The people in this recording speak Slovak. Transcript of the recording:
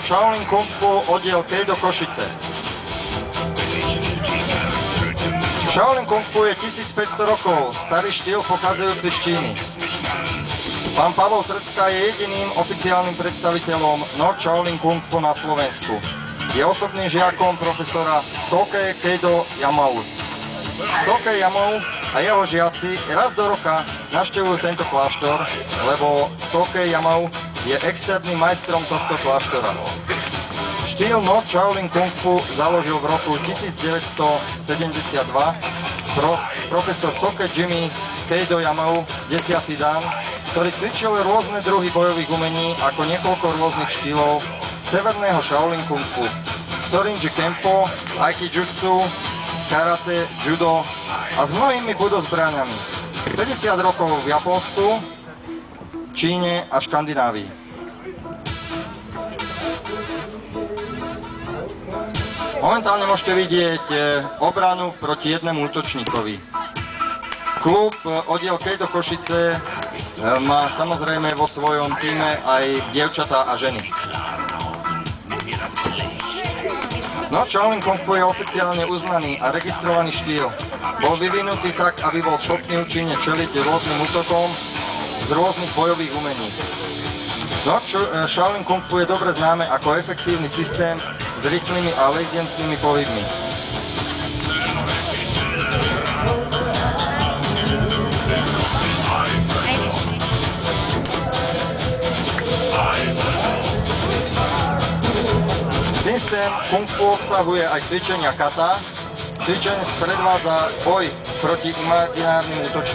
Shaolin Kung Fu oddiel Keido Košice. Shaolin Kung Fu je 1500 rokov, starý štýl pochádzajúci z Číny. Pán Pavol Trcka je jediným oficiálnym predstaviteľom No Shaolin Kung Fu na Slovensku. Je osobným žiakom profesora Soke Keido Yamau. Soke Yamau a jeho žiaci raz do roka navštevujú tento kláštor, lebo Soke Yamau je externým majstrom tohto kláštora. Štýl No Shaolin Kung Fu založil v roku 1972 profesor Soke Jimmy Keido Yamau 10. dan, ktorý cvičil rôzne druhy bojových umení ako niekoľko rôznych štýlov severného Shaolin Kung Fu, Sorinji Kempo, Aikijutsu, karate, judo a s mnohými budo zbraňami. 50 rokov v Japonsku, Číne a Škandinávii. Momentálne môžete vidieť obranu proti jednému útočníkovi. Klub oddiel Keido Košice má samozrejme vo svojom týme aj dievčatá a ženy. No Shaolin Kung Fu je oficiálne uznaný a registrovaný štýl. Bol vyvinutý tak, aby bol schopný účinne čeliť rôznym útokom z rôznych bojových umení. No Shaolin Kung Fu je dobre známe ako efektívny systém s rýchlymi a elegantnými pohybmi. Systém Kung Fu obsahuje aj cvičenia kata. Cvičenec predvádza boj proti imaginárnym útočníkom.